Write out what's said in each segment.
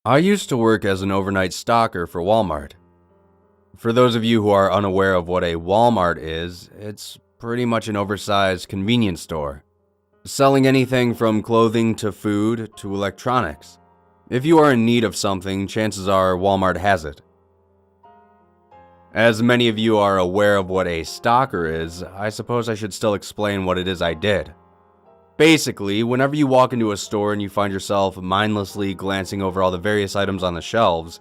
I used to work as an overnight stocker for Walmart. For those of you who are unaware of what a Walmart is, it's pretty much an oversized convenience store, selling anything from clothing to food to electronics. If you are in need of something, chances are Walmart has it. As many of you are aware of what a stalker is, I suppose I should still explain what it is I did. Basically, whenever you walk into a store and you find yourself mindlessly glancing over all the various items on the shelves,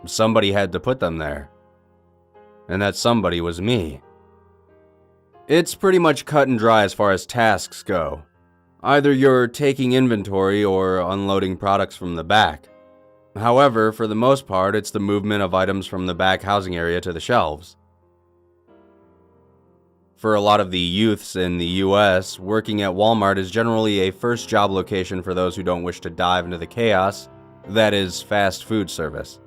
somebody had to put them there. And that somebody was me. It's pretty much cut and dry as far as tasks go. Either you're taking inventory or unloading products from the back. However, for the most part, it's the movement of items from the back housing area to the shelves. For a lot of the youths in the US, working at Walmart is generally a first job location for those who don't wish to dive into the chaos that is fast food service.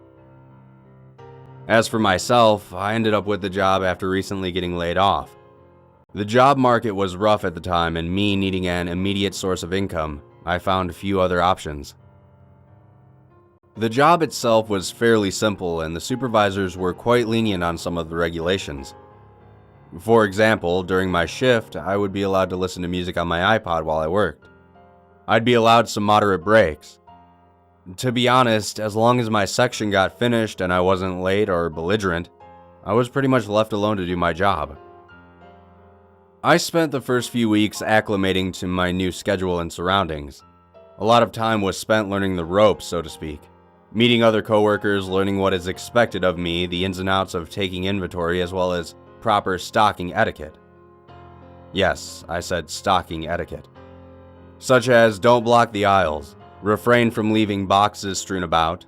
As for myself, I ended up with the job after recently getting laid off. The job market was rough at the time, and me needing an immediate source of income, I found few other options. The job itself was fairly simple, and the supervisors were quite lenient on some of the regulations. For example, during my shift, I would be allowed to listen to music on my iPod while I worked. I'd be allowed some moderate breaks. To be honest, as long as my section got finished and I wasn't late or belligerent, I was pretty much left alone to do my job. I spent the first few weeks acclimating to my new schedule and surroundings. A lot of time was spent learning the ropes, so to speak. Meeting other coworkers, learning what is expected of me, the ins and outs of taking inventory, as well as proper stocking etiquette. Yes, I said stocking etiquette. Such as don't block the aisles, refrain from leaving boxes strewn about.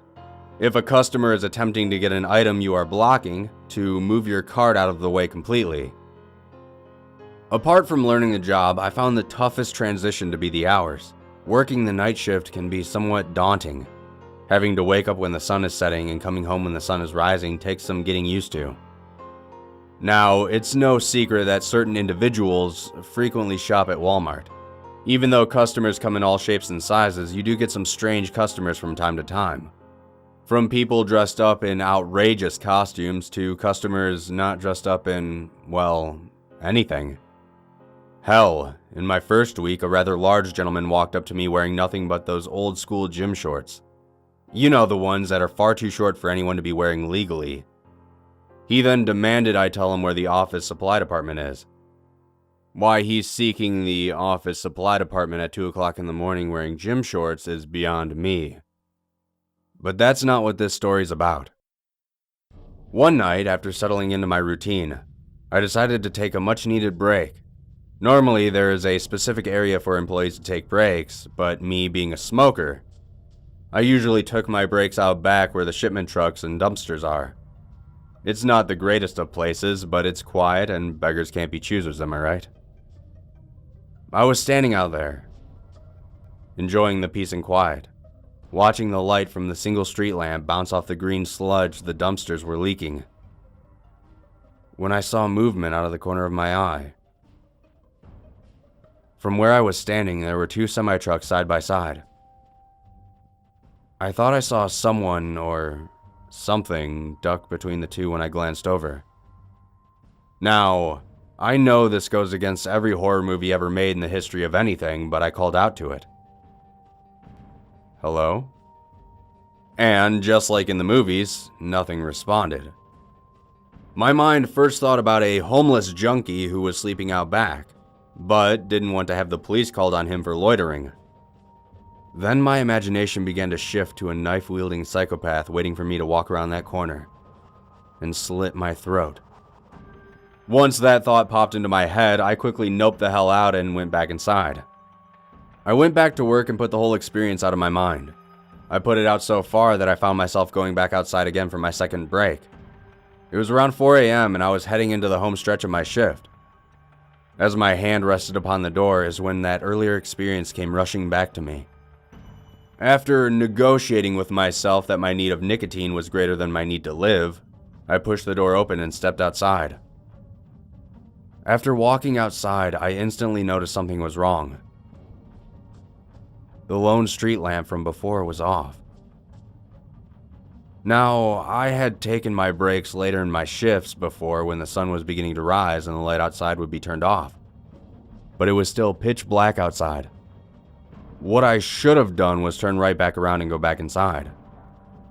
If a customer is attempting to get an item you are blocking, to move your cart out of the way completely. Apart from learning the job, I found the toughest transition to be the hours. Working the night shift can be somewhat daunting. Having to wake up when the sun is setting and coming home when the sun is rising takes some getting used to. Now, it's no secret that certain individuals frequently shop at Walmart. Even though customers come in all shapes and sizes, you do get some strange customers from time to time. From people dressed up in outrageous costumes to customers not dressed up in, well, anything. Hell, in my first week, a rather large gentleman walked up to me wearing nothing but those old school gym shorts. You know, the ones that are far too short for anyone to be wearing legally. He then demanded I tell him where the office supply department is. Why he's seeking the office supply department at 2 o'clock in the morning wearing gym shorts is beyond me. But that's not what this story's about. One night, after settling into my routine, I decided to take a much-needed break. Normally, there is a specific area for employees to take breaks, but me being a smoker, I usually took my breaks out back where the shipment trucks and dumpsters are. It's not the greatest of places, but it's quiet and beggars can't be choosers, am I right? I was standing out there, enjoying the peace and quiet, watching the light from the single street lamp bounce off the green sludge the dumpsters were leaking, when I saw movement out of the corner of my eye. From where I was standing, there were 2 semi-trucks side by side. I thought I saw someone or something duck between the two when I glanced over. Now, I know this goes against every horror movie ever made in the history of anything, but I called out to it. Hello? And just like in the movies, nothing responded. My mind first thought about a homeless junkie who was sleeping out back, but didn't want to have the police called on him for loitering. Then my imagination began to shift to a knife-wielding psychopath waiting for me to walk around that corner and slit my throat. Once that thought popped into my head, I quickly noped the hell out and went back inside. I went back to work and put the whole experience out of my mind. I put it out so far that I found myself going back outside again for my second break. It was around 4 a.m. and I was heading into the home stretch of my shift. As my hand rested upon the door is when that earlier experience came rushing back to me. After negotiating with myself that my need of nicotine was greater than my need to live, I pushed the door open and stepped outside. After walking outside, I instantly noticed something was wrong. The lone street lamp from before was off. Now, I had taken my breaks later in my shifts before when the sun was beginning to rise and the light outside would be turned off. But it was still pitch black outside. What I should have done was turn right back around and go back inside.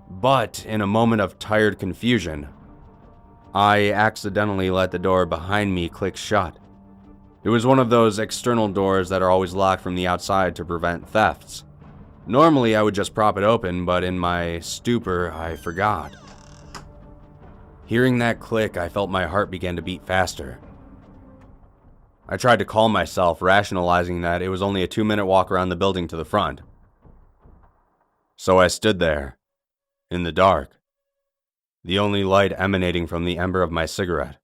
But in a moment of tired confusion, I accidentally let the door behind me click shut. It was one of those external doors that are always locked from the outside to prevent thefts. Normally, I would just prop it open, but in my stupor, I forgot. Hearing that click, I felt my heart begin to beat faster. I tried to calm myself, rationalizing that it was only a 2-minute walk around the building to the front. So I stood there, in the dark, the only light emanating from the ember of my cigarette.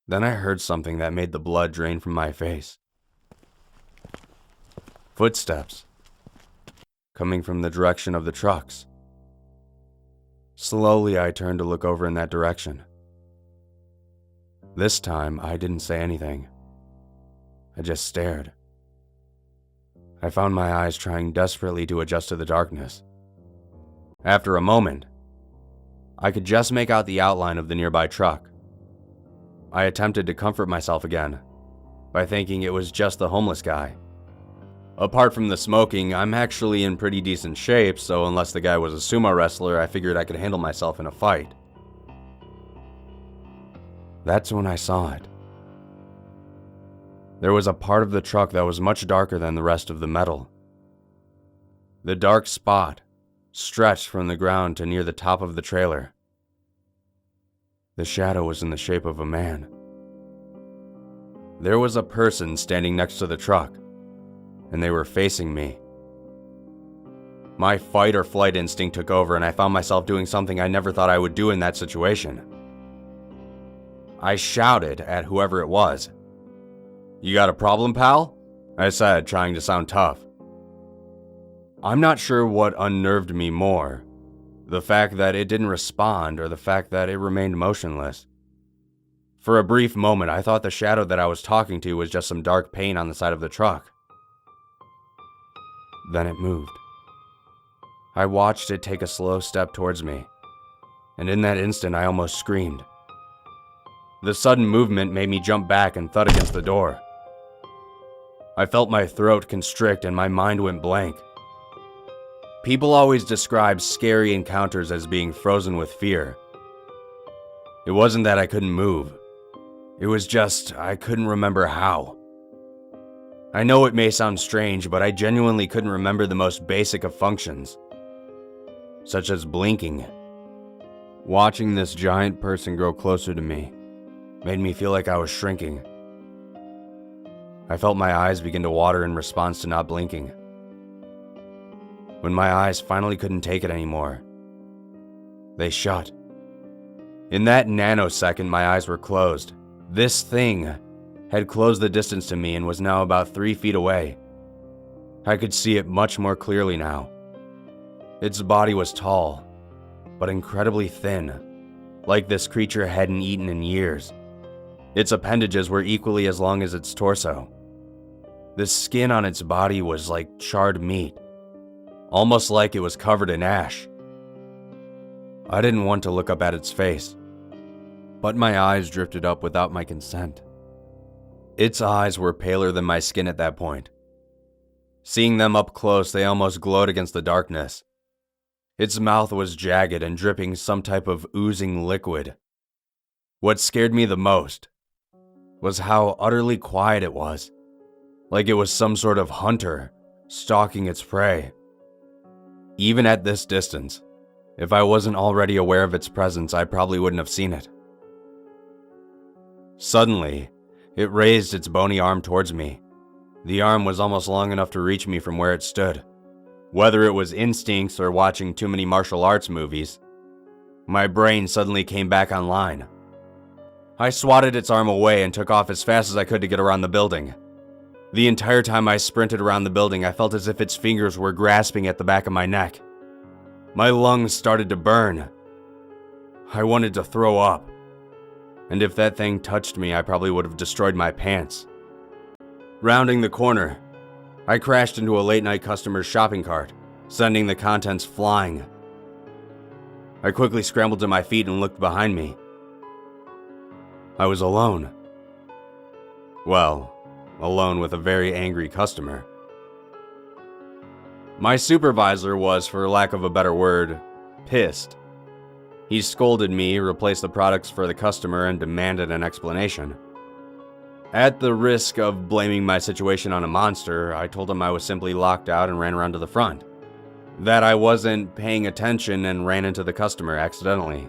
Then I heard something that made the blood drain from my face. Footsteps, coming from the direction of the trucks. Slowly, I turned to look over in that direction. This time, I didn't say anything. I just stared. I found my eyes trying desperately to adjust to the darkness. After a moment, I could just make out the outline of the nearby truck. I attempted to comfort myself again by thinking it was just the homeless guy. Apart from the smoking, I'm actually in pretty decent shape, so unless the guy was a sumo wrestler, I figured I could handle myself in a fight. That's when I saw it. There was a part of the truck that was much darker than the rest of the metal. The dark spot stretched from the ground to near the top of the trailer. The shadow was in the shape of a man. There was a person standing next to the truck, and they were facing me. My fight or flight instinct took over, and I found myself doing something I never thought I would do in that situation. I shouted at whoever it was. "You got a problem, pal?" I said, trying to sound tough. I'm not sure what unnerved me more, the fact that it didn't respond or the fact that it remained motionless. For a brief moment, I thought the shadow that I was talking to was just some dark paint on the side of the truck. Then it moved. I watched it take a slow step towards me, and in that instant I almost screamed. The sudden movement made me jump back and thud against the door. I felt my throat constrict and my mind went blank. People always describe scary encounters as being frozen with fear. It wasn't that I couldn't move. It was just I couldn't remember how. I know it may sound strange, but I genuinely couldn't remember the most basic of functions, such as blinking. Watching this giant person grow closer to me made me feel like I was shrinking. I felt my eyes begin to water in response to not blinking. When my eyes finally couldn't take it anymore, they shut. In that nanosecond, my eyes were closed. This thing had closed the distance to me and was now about 3 feet away. I could see it much more clearly now. Its body was tall, but incredibly thin, like this creature hadn't eaten in years. Its appendages were equally as long as its torso. The skin on its body was like charred meat, almost like it was covered in ash. I didn't want to look up at its face, but my eyes drifted up without my consent. Its eyes were paler than my skin at that point. Seeing them up close, they almost glowed against the darkness. Its mouth was jagged and dripping some type of oozing liquid. What scared me the most was how utterly quiet it was, like it was some sort of hunter stalking its prey. Even at this distance, if I wasn't already aware of its presence, I probably wouldn't have seen it. Suddenly, it raised its bony arm towards me. The arm was almost long enough to reach me from where it stood. Whether it was instincts or watching too many martial arts movies, my brain suddenly came back online. I swatted its arm away and took off as fast as I could to get around the building. The entire time I sprinted around the building, I felt as if its fingers were grasping at the back of my neck. My lungs started to burn. I wanted to throw up. And if that thing touched me, I probably would have destroyed my pants. Rounding the corner, I crashed into a late-night customer's shopping cart, sending the contents flying. I quickly scrambled to my feet and looked behind me. I was alone. Well, alone with a very angry customer. My supervisor was, for lack of a better word, pissed. He scolded me, replaced the products for the customer, and demanded an explanation. At the risk of blaming my situation on a monster, I told him I was simply locked out and ran around to the front. That I wasn't paying attention and ran into the customer accidentally.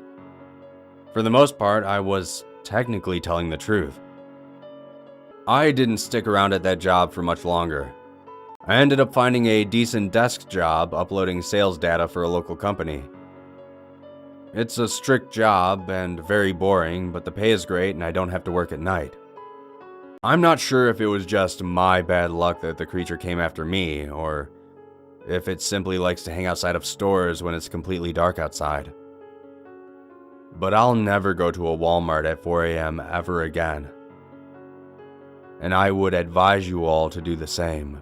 For the most part, I was technically telling the truth. I didn't stick around at that job for much longer. I ended up finding a decent desk job uploading sales data for a local company. It's a strict job and very boring, but the pay is great and I don't have to work at night. I'm not sure if it was just my bad luck that the creature came after me, or if it simply likes to hang outside of stores when it's completely dark outside. But I'll never go to a Walmart at 4 a.m. ever again. And I would advise you all to do the same.